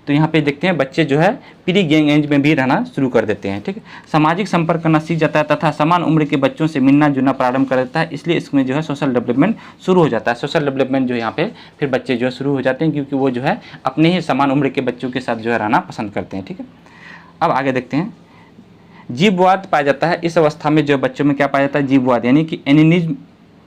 Speaker 1: तो यहाँ पे देखते हैं बच्चे जो है प्री गैंग एज में भी रहना शुरू कर देते हैं, ठीक है। सामाजिक संपर्क करना सीख जाता है तथा समान उम्र के बच्चों से मिलना जुलना प्रारंभ कर देता है, इसलिए इसमें जो है सोशल डेवलपमेंट शुरू हो जाता है। सोशल डेवलपमेंट जो यहाँ पे फिर बच्चे जो है शुरू हो जाते हैं, क्योंकि वो जो है अपने ही समान उम्र के बच्चों के साथ जो है रहना पसंद करते हैं, ठीक है। अब आगे देखते हैं, जीववाद पाया जाता है। इस अवस्था में जो बच्चों में क्या पाया जाता है, जीववाद यानी कि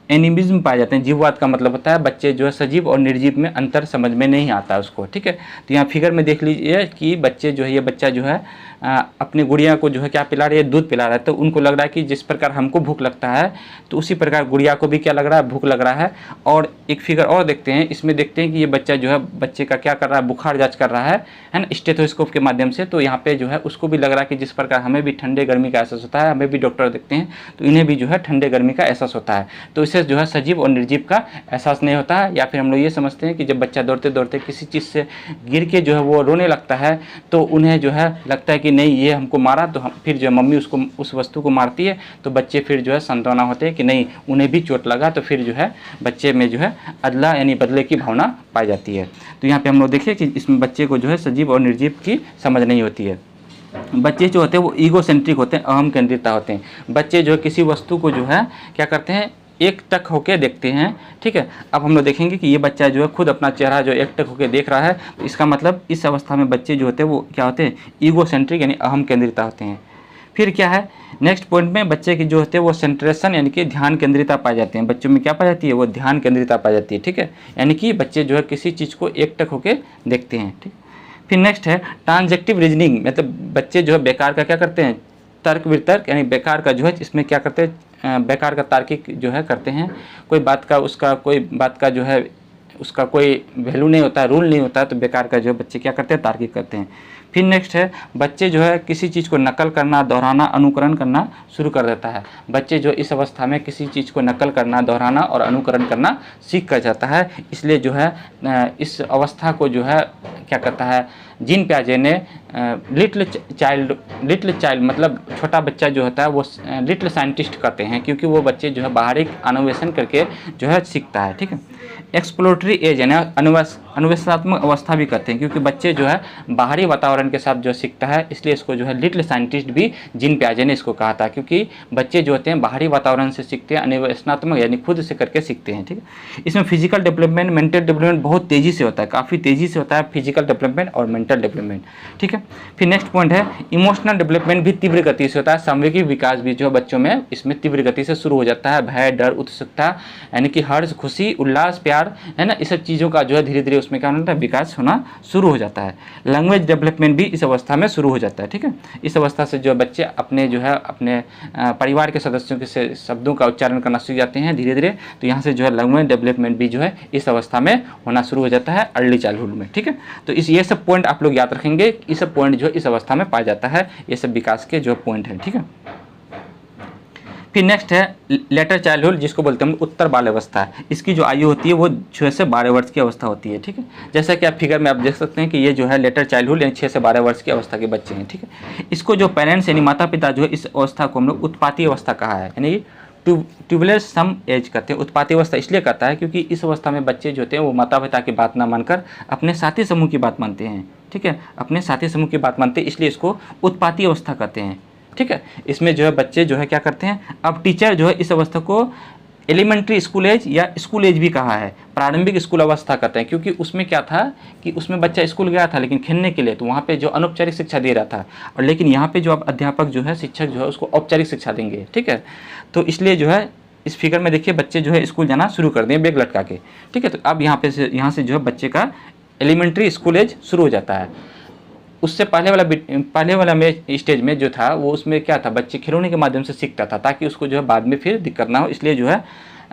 Speaker 1: एनिमिज्म पाए जाते हैं। जीववाद का मतलब होता है बच्चे जो है सजीव और निर्जीव में अंतर समझ में नहीं आता है उसको, ठीक है। तो यहाँ फिगर में देख लीजिए कि बच्चे जो है, ये बच्चा जो है अपनी गुड़िया को जो है क्या पिला रही है, दूध पिला रहा है। तो उनको लग रहा है कि जिस प्रकार हमको भूख लगता है तो उसी प्रकार गुड़िया को भी क्या लग रहा है, भूख लग रहा है। और एक फिगर और देखते हैं, इसमें देखते हैं कि ये बच्चा जो है बच्चे का क्या कर रहा है, बुखार जांच कर रहा है ना, स्टेथोस्कोप के माध्यम से। तो यहाँ पे जो है उसको भी लग रहा है कि जिस प्रकार हमें भी ठंडे गर्मी का एहसास होता है, हमें भी डॉक्टर देखते हैं तो इन्हें भी जो है ठंडे गर्मी का एहसास होता है। तो इससे जो है सजीव और निर्जीव का एहसास नहीं होता है। या फिर हम लोग ये समझते हैं कि जब बच्चा दौड़ते दौड़ते किसी चीज़ से गिर के जो है वो रोने लगता है, तो उन्हें जो है लगता है कि नहीं ये हमको मारा, तो हम फिर जो है मम्मी उसको उस वस्तु को मारती है, तो बच्चे फिर जो है सांत्वना होते हैं कि नहीं उन्हें भी चोट लगा, तो फिर जो है बच्चे में जो है अदला यानी बदले की भावना पाई जाती है। तो यहाँ पे हम लोग देखिए कि इसमें बच्चे को जो है सजीव और निर्जीव की समझ नहीं होती है। बच्चे जो होते हैं वो ईगो सेंट्रिक होते हैं, अहम केंद्रिता होते हैं। बच्चे जो है किसी वस्तु को जो है क्या करते हैं, एक टक होके देखते हैं, ठीक है। अब हम लोग देखेंगे कि ये बच्चा जो है खुद अपना चेहरा जो एक टक होके देख रहा है, तो इसका मतलब इस अवस्था में बच्चे जो होते हैं वो क्या होते हैं, ईगो सेंट्रिक यानी अहम केंद्रिता होते हैं। फिर क्या है, नेक्स्ट पॉइंट में बच्चे की जो होते हैं वो सेंट्रेशन यानी कि ध्यान केंद्रिता पाई जाती है। बच्चों में क्या पाई जाती है, वो ध्यान केंद्रिता पाई जाती है, ठीक है। यानी कि बच्चे जो है किसी चीज़ को एकटक होकर देखते हैं, ठीक। फिर नेक्स्ट है ट्रांजेक्टिव रीजनिंग, मतलब बच्चे जो है बेकार का क्या करते हैं, तर्क वितर्क, यानी बेकार का जो है इसमें क्या करते हैं, बेकार का तार्किक जो है करते हैं। कोई बात का जो है उसका कोई वैल्यू नहीं होता है, रूल नहीं होता है, तो बेकार का जो है बच्चे क्या करते हैं, तार्किक करते हैं। फिर नेक्स्ट है बच्चे जो है किसी चीज़ को नकल करना, दोहराना, अनुकरण करना शुरू कर देता है। बच्चे जो इस अवस्था में किसी चीज़ को नकल करना, दोहराना और अनुकरण करना सीख कर जाता है। इसलिए जो है इस अवस्था को जो है क्या करता है, जीन प्याजे ने लिटिल चाइल्ड मतलब छोटा बच्चा जो होता है वो लिटिल साइंटिस्ट कहते हैं, क्योंकि वो बच्चे जो है बाहरी अन्वेषण करके जो है सीखता है, ठीक है। एक्सप्लोरेटरी एज यानी अन्वेषणात्मक अवस्था भी कहते हैं, क्योंकि बच्चे जो है बाहरी वातावरण के साथ जो सीखता है, इसलिए इसको जो है लिटिल साइंटिस्ट भी जीन प्याजे ने इसको कहा था, क्योंकि बच्चे जो होते हैं बाहरी वातावरण से सीखते हैं, अन्वेषणात्मक यानी खुद से करके सीखते हैं, ठीक है। इसमें फिजिकल डेवलपमेंट, मेंटल डेवलपमेंट बहुत तेज़ी से होता है, काफ़ी तेज़ी से होता है फिजिकल डेवलपमेंट और मेंटल डेवलपमेंट, ठीक है। फिर नेक्स्ट पॉइंट है इमोशनल डेवलपमेंट भी तीव्र गति से होता है। सामूहिक विकास भी जो बच्चों में इसमें तीव्र गति से शुरू हो जाता है। भय, डर, उत्सुकता यानी कि हर्ष, खुशी, उल्लास, प्यार है ना, इस सब चीज़ों का जो है धीरे धीरे उसमें क्या होता है, विकास होना शुरू हो जाता है। लैंग्वेज डेवलपमेंट भी इस अवस्था में शुरू हो जाता है, ठीक है। इस अवस्था से जो बच्चे अपने जो है अपने परिवार के सदस्यों के शब्दों का उच्चारण करना सीख जाते हैं धीरे धीरे। तो यहाँ से जो है लैंग्वेज डेवलपमेंट भी जो है इस अवस्था में होना शुरू हो जाता है अर्ली चाइल्डहुड में, ठीक है। तो ये सब पॉइंट आप लोग याद रखेंगे, ये सब पॉइंट जो इस अवस्था में पाया जाता है, ये सब विकास के जो पॉइंट है, ठीक है। फिर नेक्स्ट है लेटर चाइल्डहुड, जिसको बोलते हैं उत्तर बाल अवस्था। इसकी जो आयु होती है वो 6 से 12 वर्ष की अवस्था होती है, ठीक है। जैसा कि आप फिगर में आप देख सकते हैं कि ये जो है लेटर चाइल्डहुड यानी 6 से 12 वर्ष की अवस्था के बच्चे हैं, ठीक है। इसको जो पेरेंट्स यानी माता पिता जो है इस अवस्था को हम लोग उत्पाती अवस्था कहा है, यानी ट्यूबुलर सम एज कहते हैं। उत्पाती अवस्था इसलिए कहता है क्योंकि इस अवस्था में बच्चे जो होते हैं वो माता पिता की बात ना मानकर अपने साथी समूह की बात मानते हैं, ठीक है। अपने साथी समूह की बात मानते हैं, इसलिए इसको उत्पाती अवस्था कहते हैं, ठीक है। इसमें जो है बच्चे जो है क्या करते हैं, अब टीचर जो है इस अवस्था को एलिमेंट्री स्कूल एज या स्कूल एज भी कहा है, प्रारंभिक स्कूल अवस्था कहते हैं, क्योंकि उसमें क्या था कि उसमें बच्चा स्कूल गया था लेकिन खेलने के लिए, तो वहाँ पे जो अनौपचारिक शिक्षा दे रहा था, और लेकिन यहाँ पे जो अब अध्यापक जो है, शिक्षक जो है उसको औपचारिक शिक्षा देंगे, ठीक है। तो इसलिए जो है इस फिगर में देखिए बच्चे जो है स्कूल जाना शुरू कर दें बैग लटका के, ठीक है। तो अब यहाँ से जो है बच्चे का एलिमेंट्री स्कूल एज शुरू हो जाता है। उससे पहले वाला में स्टेज में जो था वो उसमें क्या था, बच्चे खिलौने के माध्यम से सीखता था ताकि उसको जो है बाद में फिर दिक्कत ना हो, इसलिए जो है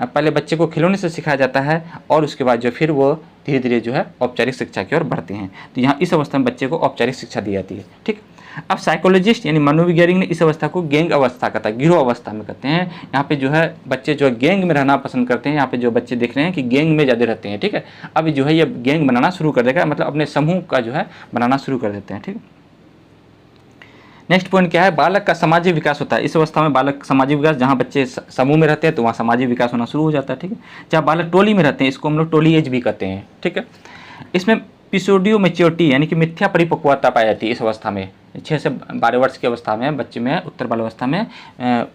Speaker 1: पहले बच्चे को खिलौने से सिखाया जाता है और उसके बाद जो फिर वो धीरे धीरे जो है औपचारिक शिक्षा की ओर बढ़ते हैं। तो यहाँ इस अवस्था में बच्चे को औपचारिक शिक्षा दी जाती है, ठीक। अब साइकोलॉजिस्ट यानी मनोविज्ञानी ने इस अवस्था को गैंग अवस्था कहता है, गिरोह अवस्था में कहते हैं। यहाँ पे जो है बच्चे जो है गैंग में रहना पसंद करते हैं। यहाँ पे जो बच्चे देख रहे हैं कि गैंग में ज़्यादा रहते हैं, ठीक है। अब जो है ये गैंग बनाना शुरू कर देगा, मतलब अपने समूह का जो है बनाना शुरू कर देते हैं, ठीक है। नेक्स्ट पॉइंट क्या है, बालक का सामाजिक विकास होता है। इस अवस्था में बालक सामाजिक विकास, जहाँ बच्चे समूह में रहते हैं तो वहाँ सामाजिक विकास होना शुरू हो जाता है, ठीक है। जहाँ बालक टोली में रहते हैं इसको हम लोग टोली एज भी कहते हैं, ठीक है। इसमें पिसोडियो मैच्योरिटी यानी कि मिथ्या परिपक्वता पाई जाती है इस अवस्था में। 6 से 12 वर्ष की अवस्था में बच्चे में उत्तर बाल अवस्था में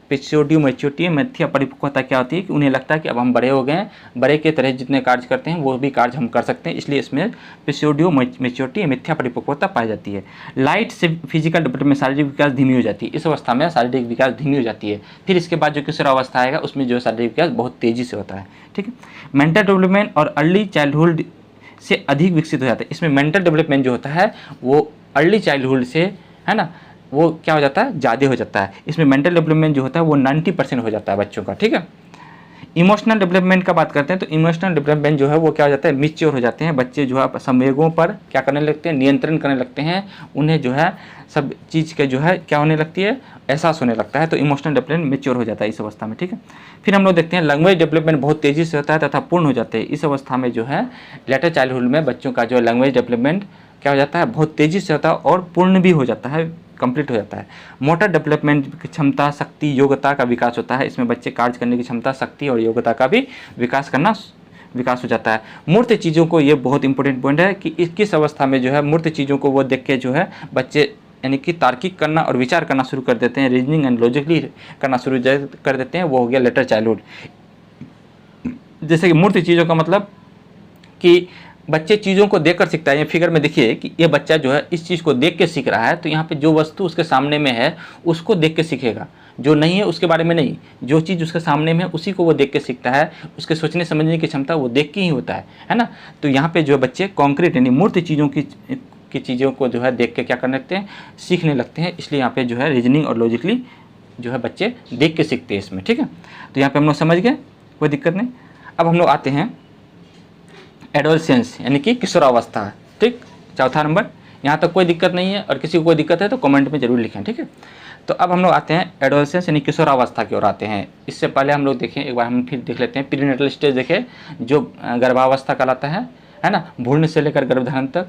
Speaker 1: पिसोडियो मैच्योरिटी मिथ्या परिपक्वता क्या होती है कि उन्हें लगता है कि अब हम बड़े हो गए हैं, बड़े के तरह जितने कार्य करते हैं वो भी कार्य हम कर सकते हैं, इसलिए इसमें पिसोडियो मैच्योरिटी मिथ्या परिपक्वता पाई जाती है। लाइट से फिजिकल डेवलपमेंट शारीरिक विकास धीमी हो जाती है। इस अवस्था में शारीरिक विकास धीमी हो जाती है। फिर इसके बाद जो किशोर अवस्था आएगा उसमें जो शारीरिक विकास बहुत तेज़ी से होता है, ठीक है। मेंटल डेवलपमेंट और अर्ली चाइल्डहुड से अधिक विकसित हो जाता है। इसमें मेंटल डेवलपमेंट जो होता है वो अर्ली चाइल्डहुड से है ना, वो क्या हो जाता है, ज़्यादा हो जाता है। इसमें मेंटल डेवलपमेंट जो होता है वो 90% हो जाता है बच्चों का, ठीक है। इमोशनल डेवलपमेंट का बात करते हैं तो इमोशनल डेवलपमेंट जो है वो क्या हो जाता है, मैच्योर हो जाते हैं। बच्चे जो है संवेगों पर क्या करने लगते हैं, नियंत्रण करने लगते हैं। उन्हें जो है सब चीज़ के जो है क्या होने लगती है, एहसास होने लगता है। तो इमोशनल डेवलपमेंट मैच्योर हो जाता है इस अवस्था में, ठीक है। फिर हम लोग देखते हैं लैंग्वेज डेवलपमेंट बहुत तेज़ी से होता है तथा पूर्ण हो जाते हैं। इस अवस्था में जो है लेटर चाइल्डहुड में बच्चों का जो लैंग्वेज डेवलपमेंट क्या हो जाता है, बहुत तेज़ी से होता है और पूर्ण भी हो जाता है, कंप्लीट हो जाता है। मोटर डेवलपमेंट की क्षमता, शक्ति, योग्यता का विकास होता है। इसमें बच्चे कार्य करने की क्षमता, शक्ति और योग्यता का भी विकास हो जाता है। मूर्त चीज़ों को, ये बहुत इंपॉर्टेंट पॉइंट है कि किस अवस्था में जो है मूर्त चीज़ों को वो देख के जो है बच्चे यानी कि तार्किक करना और विचार करना शुरू कर देते हैं, रीजनिंग एंड लॉजिकली करना शुरू कर देते हैं, वो हो गया लेटर चाइल्डहुड। जैसे कि मूर्त चीज़ों का मतलब कि बच्चे चीज़ों को देखकर सीखता है। ये फिगर में देखिए कि ये बच्चा जो है इस चीज़ को देख के सीख रहा है, तो यहाँ पे जो वस्तु उसके सामने में है उसको देख के सीखेगा, जो नहीं है उसके बारे में नहीं, जो चीज़ उसके सामने में है उसी को वो देख के सीखता है। उसके सोचने समझने की क्षमता वो देख के ही होता है ना। तो यहाँ पे जो बच्चे कॉन्क्रीट यानी मूर्त चीज़ों की चीज़ों को जो है देख के क्या करने लगते हैं, सीखने लगते हैं। इसलिए यहाँ पे जो है रीजनिंग और लॉजिकली जो है बच्चे देख के सीखते हैं इसमें, ठीक है। तो यहाँ पे हम लोग समझ गए, कोई दिक्कत नहीं। अब हम लोग आते हैं एडोलसेंस यानी कि किशोरावस्था, ठीक, चौथा नंबर। यहाँ तक कोई दिक्कत नहीं है, और किसी को कोई दिक्कत है तो कमेंट में जरूर लिखें, ठीक है। तो अब हम लोग आते हैं एडोलसेंस यानी किशोरावस्था की ओर आते हैं। इससे पहले हम लोग देखें, एक बार हम फिर देख लेते हैं प्रीनेटल स्टेज देखें, जो गर्भावस्था कहलाता है ना, भ्रूण से लेकर गर्भधारण तक,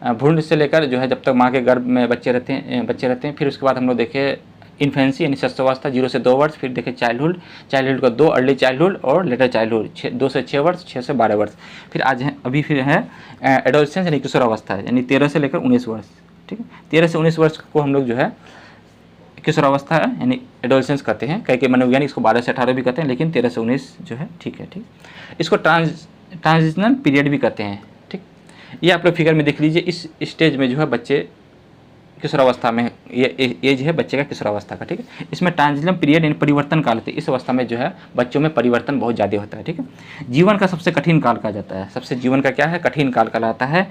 Speaker 1: भ्रूण से लेकर जो है जब तक माँ के गर्भ में बच्चे रहते हैं। फिर उसके बाद हम लोग देखें इन्फेंसी यानी शिशुअवस्था 0 से 2 वर्ष। फिर देखें चाइल्डहुड का 2 अर्ली चाइल्डहुड और लेटर चाइल्डहुड 2 से 6 वर्ष, 6 से 12 वर्ष। फिर आज है अभी फिर है एडोलसेंस यानी किशोरावस्था यानी 13 से लेकर 19 वर्ष, ठीक है। 13 से 19 वर्ष को हम लोग जो है किशोरावस्था यानी एडोलसेंस कहते हैं। कई मनोवैज्ञानिक इसको 12 से 18 भी कहते हैं, लेकिन 13 से 19 जो है ठीक है, ठीक। इसको ट्रांजिशनल पीरियड भी कहते हैं, ठीक। ये आप लोग फिगर में देख लीजिए, इस स्टेज में जो है बच्चे किशोरावस्था में, ये एज है बच्चे का किशोरावस्था का, ठीक है। इसमें ट्रांजिशनल पीरियड यानी परिवर्तन काल होते हैं। इस अवस्था में जो है बच्चों में परिवर्तन बहुत ज़्यादा होता है, ठीक है। जीवन का सबसे कठिन काल कहा जाता है, सबसे जीवन का क्या है, कठिन काल कहलाता है।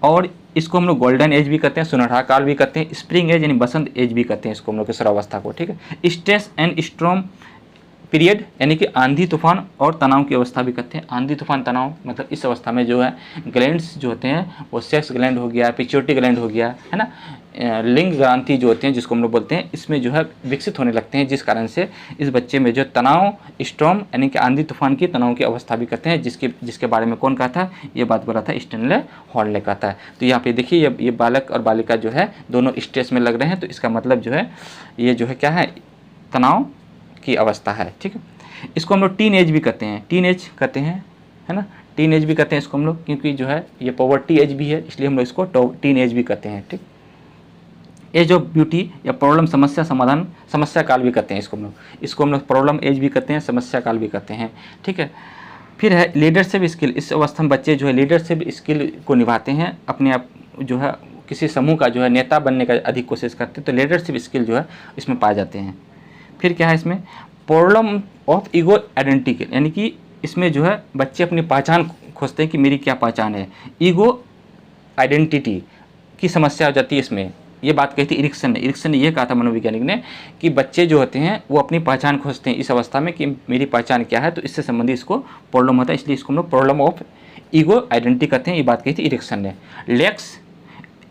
Speaker 1: और इसको हम लोग गोल्डन एज भी कहते हैं, सुनहरा काल भी कहते हैं, स्प्रिंग एज यानी बसंत एज भी कहते हैं इसको हम लोग किशोरावस्था को, ठीक है। स्ट्रेस एंड स्ट्रॉम पीरियड यानी कि आंधी तूफान और तनाव की अवस्था भी कहते हैं। आंधी तूफान तनाव मतलब इस अवस्था में जो है ग्लैंड्स जो होते हैं वो सेक्स ग्लैंड हो गया, पिट्यूटरी ग्लैंड हो गया, है ना, लिंग ग्रंथि जो होते हैं जिसको हम लोग बोलते हैं, इसमें जो है विकसित होने लगते हैं, जिस कारण से इस बच्चे में जो तनाव, स्टॉर्म यानी कि आंधी तूफान की तनाव की अवस्था भी कहते हैं, जिसके बारे में कौन कहा था, ये बात बोला था स्टैनले हॉल ने कहा था। तो यहाँ पे देखिए ये बालक और बालिका जो है दोनों स्ट्रेस में लग रहे हैं, तो इसका मतलब जो है ये जो है क्या है, तनाव की अवस्था है, ठीक है। इसको हम लोग टीन एज भी कहते हैं, टीन एज कहते हैं, है ना, टीन एज भी कहते हैं इसको हम लोग, क्योंकि जो है ये पॉवर्टी एज भी है, इसलिए हम लोग इसको टीन एज भी कहते हैं, ठीक। एज ऑफ ब्यूटी या प्रॉब्लम समस्या समाधान, समस्या काल भी कहते हैं इसको हम लोग प्रॉब्लम एज भी कहते हैं, समस्या काल भी कहते हैं, ठीक है। फिर है लीडरशिप स्किल। इस अवस्था में बच्चे जो है लीडरशिप स्किल को निभाते हैं, अपने आप जो है किसी समूह का जो है नेता बनने का अधिक कोशिश करते हैं, तो लीडरशिप स्किल जो है इसमें पाए जाते हैं। फिर क्या है इसमें प्रॉब्लम ऑफ ईगो आइडेंटिटी, यानी कि इसमें जो है बच्चे अपनी पहचान खोजते हैं कि मेरी क्या पहचान है, ईगो आइडेंटिटी की समस्या हो जाती है इसमें। ये बात कही थी इरिक्सन ने ये कहा था मनोवैज्ञानिक ने कि बच्चे जो होते हैं वो अपनी पहचान खोजते हैं इस अवस्था में कि मेरी पहचान क्या है, तो इससे संबंधित इसको प्रॉब्लम होता है, इसलिए इसको हम लोग प्रॉब्लम ऑफ ईगो आइडेंटिटी कहते हैं। ये बात कही थी इरिक्सन ने। लैक्स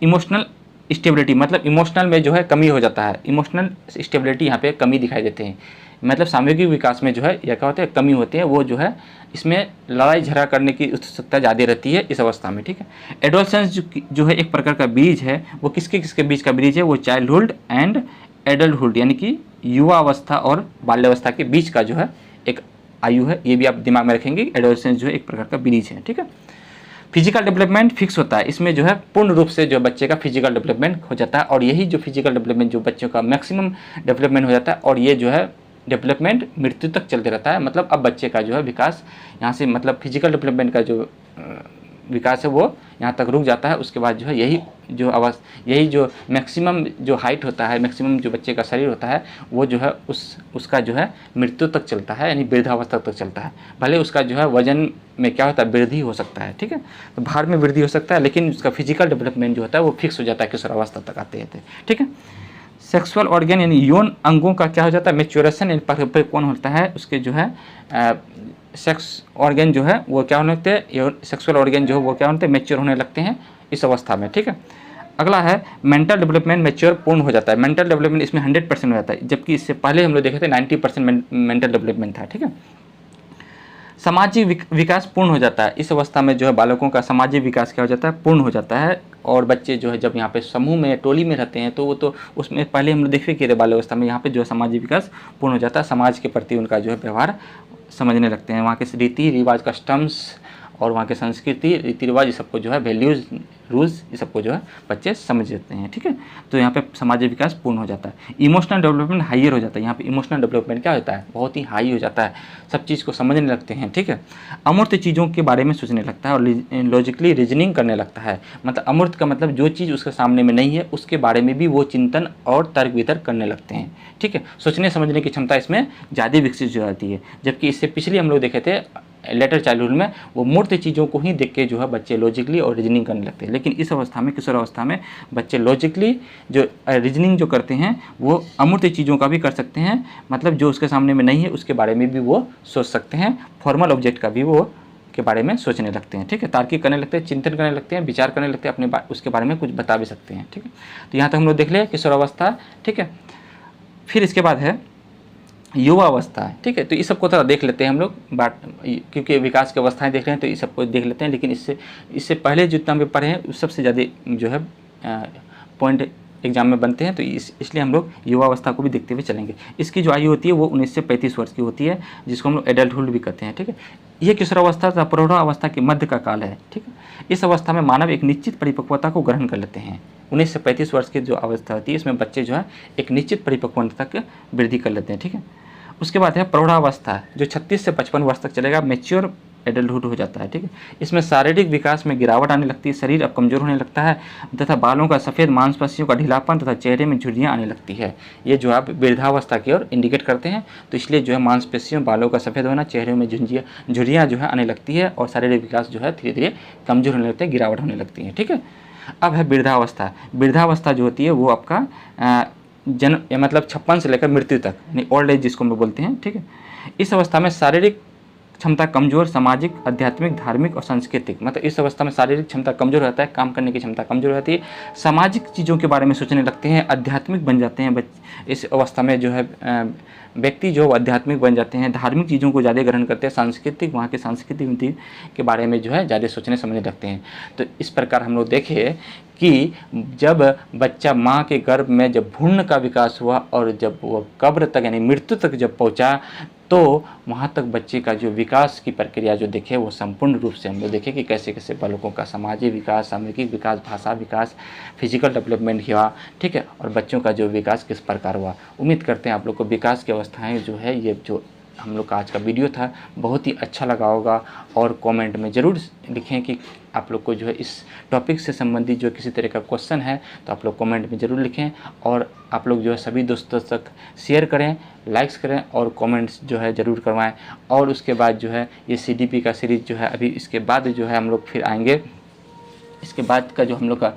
Speaker 1: इमोशनल स्टेबिलिटी, मतलब इमोशनल में जो है कमी हो जाता है, इमोशनल स्टेबिलिटी यहाँ पे कमी दिखाई देते हैं, मतलब सामूहिक विकास में जो है या क्या होता है, कमी होती है, वो जो है इसमें लड़ाई झगड़ा करने की उत्सुकता ज़्यादा रहती है इस अवस्था में, ठीक है। एडोलसेंस जो है एक प्रकार का बीज है, वो किसके बीच का बीज है, वो चाइल्डहुड एंड एडल्टहुड यानी कि युवा अवस्था और बाल्यावस्था के बीच का जो है एक आयु है, ये भी आप दिमाग में रखेंगे। एडोलसेंस जो है एक प्रकार का बीज है, ठीक है। फिजिकल डेवलपमेंट फिक्स होता है, इसमें जो है पूर्ण रूप से जो बच्चे का फिजिकल डेवलपमेंट हो जाता है, और यही जो फिजिकल डेवलपमेंट जो बच्चों का मैक्सिमम डेवलपमेंट हो जाता है, और ये जो है डेवलपमेंट मृत्यु तक चलते रहता है। मतलब अब बच्चे का जो है विकास यहाँ से, मतलब फिजिकल डेवलपमेंट का जो विकास है वो यहाँ तक रुक जाता है। उसके बाद जो है यही जो मैक्सिमम जो हाइट होता है, मैक्सिमम जो बच्चे का शरीर होता है, वो जो है उसका जो है मृत्यु तक चलता है, यानी वृद्धावस्था तक चलता है। भले उसका जो है वजन में क्या होता है, वृद्धि हो सकता है, ठीक है, तो भार में वृद्धि हो सकता है, लेकिन उसका फिजिकल डेवलपमेंट जो होता है वो फिक्स हो जाता है किशोरावस्था तक आते हैं, ठीक है। सेक्सुअल ऑर्गन यानी यौन अंगों का क्या हो जाता है, मैच्योरेशन यानी पर कौन होता है, उसके जो है सेक्स ऑर्गन जो है वो क्या होने लगते हैं, सेक्सुअल ऑर्गन जो है वो क्या होते हैं, मैच्योर होने लगते हैं इस अवस्था में, ठीक है। अगला है मेंटल डेवलपमेंट मैच्योर पूर्ण हो जाता है। मेंटल डेवलपमेंट इसमें 100% हो जाता है, जबकि इससे पहले हम लोग देखे थे 90% मेंटल डेवलपमेंट था, ठीक है। सामाजिक विकास पूर्ण हो जाता है इस अवस्था में, जो है बालकों का सामाजिक विकास क्या हो जाता है, पूर्ण हो जाता है। और बच्चे जो है जब यहाँ पे समूह में टोली में रहते हैं तो वो तो उसमें पहले हम लोग देखे कि बाल्यावस्था में यहाँ पे जो है सामाजिक विकास पूर्ण हो जाता है, समाज के प्रति उनका जो है व्यवहार समझने लगते हैं, वहाँ के रीति रिवाज कस्टम्स और वहाँ के संस्कृति, रीति रिवाज, ये सबको जो है वैल्यूज़, रूल्स, ये सबको जो है बच्चे समझ लेते हैं। ठीक है, तो यहाँ पे सामाजिक विकास पूर्ण हो जाता है। इमोशनल डेवलपमेंट हाइयर हो जाता है। यहाँ पे इमोशनल डेवलपमेंट क्या होता है, बहुत ही हाई हो जाता है, सब चीज़ को समझने लगते हैं। ठीक है, अमूर्त चीज़ों के बारे में सोचने लगता है और लॉजिकली रीजनिंग करने लगता है। मतलब अमूर्त का मतलब जो चीज़ उसके सामने में नहीं है उसके बारे में भी वो चिंतन और तर्क वितर्क करने लगते हैं। ठीक है, सोचने समझने की क्षमता इसमें ज़्यादा विकसित हो जाती है। जबकि इससे पिछले हम लोग देखे थे लेटर चाइल्डहुड में, वो मूर्त चीज़ों को ही देख के जो है बच्चे लॉजिकली और रीजनिंग करने लगते हैं। लेकिन इस अवस्था में, किशोर अवस्था में, बच्चे लॉजिकली जो रीजनिंग जो करते हैं वो अमूर्त चीज़ों का भी कर सकते हैं। मतलब जो उसके सामने में नहीं है उसके बारे में भी वो सोच सकते हैं। फॉर्मल ऑब्जेक्ट का भी वो के बारे में सोचने लगते हैं। ठीक है, तार्किक करने लगते हैं, चिंतन करने लगते हैं, विचार करने लगते हैं, अपने उसके बारे में कुछ बता भी सकते हैं। ठीक है, तो यहाँ तक हम लोग देख ले किशोर अवस्था। ठीक है, फिर इसके बाद है युवा अवस्था है। ठीक है, तो इस सबको थोड़ा देख लेते हैं हम लोग, क्योंकि विकास की अवस्थाएं देख रहे हैं तो इस सबको देख लेते हैं। लेकिन इससे पहले जितना भी पढ़े हैं उस सबसे ज़्यादा जो है पॉइंट एग्जाम में बनते हैं, तो इसलिए हम लोग युवा अवस्था को भी देखते हुए चलेंगे। इसकी जो आयु होती है वो 19 से 35 वर्ष की होती है, जिसको हम लोग एडल्टहुड भी कहते हैं। ठीक है, ये किशोरावस्था तथा प्रौढ़ावस्था के मध्य का काल है। ठीक है, इस अवस्था में मानव एक निश्चित परिपक्वता को ग्रहण कर लेते हैं। 19 से 35 वर्ष की जो अवस्था होती है इसमें बच्चे जो है एक निश्चित परिपक्वता तक वृद्धि कर लेते हैं। ठीक है, उसके बाद है प्रौढ़ावस्था, जो 36 से 55 वर्ष तक चलेगा, मैच्योर एडल्टहुड हो जाता है। ठीक है, इसमें शारीरिक विकास में गिरावट आने लगती है, शरीर अब कमजोर होने लगता है तथा बालों का सफ़ेद, मांसपेशियों का ढीलापन तथा चेहरे में झुर्रियाँ आने लगती है। ये जो आप वृद्धावस्था की ओर इंडिकेट करते हैं, तो इसलिए जो है मांसपेशियों, बालों का सफ़ेद होना, चेहरे में झुर्रियाँ जो है आने लगती है और शारीरिक विकास जो है धीरे धीरे कमजोर होने लगते हैं, गिरावट होने लगती है। ठीक है, अब है वृद्धावस्था। वृद्धावस्था जो होती है वो आपका मतलब 56 से लेकर मृत्यु तक, यानी ओल्ड एज जिसको हम लोग बोलते हैं। ठीक है, इस अवस्था में शारीरिक क्षमता कमजोर, सामाजिक, आध्यात्मिक, धार्मिक और सांस्कृतिक, मतलब इस अवस्था में शारीरिक क्षमता कमजोर रहता है, काम करने की क्षमता कमजोर रहती है, सामाजिक चीज़ों के बारे में सोचने लगते हैं, आध्यात्मिक बन जाते हैं। इस अवस्था में जो है व्यक्ति जो आध्यात्मिक बन जाते हैं, धार्मिक चीज़ों को ज़्यादा ग्रहण करते हैं, सांस्कृतिक, वहाँ के सांस्कृतिक के बारे में जो है ज़्यादा सोचने समझने लगते हैं। तो इस प्रकार हम लोग देखें कि जब बच्चा माँ के गर्भ में जब भ्रूण का विकास हुआ और जब वो कब्र तक यानी मृत्यु तक जब पहुँचा, तो वहाँ तक बच्चे का जो विकास की प्रक्रिया जो देखे वो संपूर्ण रूप से हम लोग देखें कि कैसे कैसे बालकों का सामाजिक विकास, सामूहिक विकास, भाषा विकास, फिजिकल डेवलपमेंट हुआ। ठीक है, और बच्चों का जो विकास किस प्रकार हुआ। उम्मीद करते हैं आप लोग को विकास की अवस्थाएं जो है, ये जो हम लोग का आज का वीडियो था बहुत ही अच्छा लगा होगा। और कमेंट में ज़रूर लिखें कि आप लोग को जो है इस टॉपिक से संबंधित जो किसी तरह का क्वेश्चन है तो आप लोग कमेंट में ज़रूर लिखें। और आप लोग जो है सभी दोस्तों तक शेयर करें, लाइक्स करें और कमेंट्स जो है ज़रूर करवाएं। और उसके बाद जो है ये CDP का सीरीज़ जो है अभी इसके बाद जो है हम लोग फिर आएंगे। इसके बाद का जो हम लोग का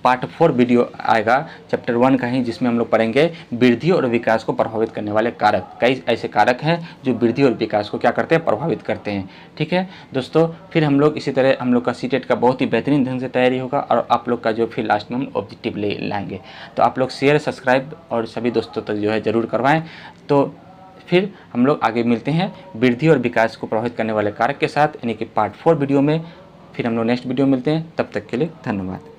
Speaker 1: पार्ट 4 वीडियो आएगा चैप्टर 1 का ही, जिसमें हम लोग पढ़ेंगे वृद्धि और विकास को प्रभावित करने वाले कारक। कई ऐसे कारक हैं जो वृद्धि और विकास को क्या करते हैं, प्रभावित करते हैं। ठीक है दोस्तों, फिर हम लोग इसी तरह हम लोग का सीटेट का बहुत ही बेहतरीन ढंग से तैयारी होगा और आप लोग का जो फिर लास्ट में हम ऑब्जेक्टिव ले लाएंगे। तो आप लोग शेयर, सब्सक्राइब और सभी दोस्तों तक जो है ज़रूर करवाएँ। तो फिर हम लोग आगे मिलते हैं वृद्धि और विकास को प्रभावित करने वाले कारक के साथ, यानी कि पार्ट 4 वीडियो में। फिर हम लोग नेक्स्ट वीडियो मिलते हैं, तब तक के लिए धन्यवाद।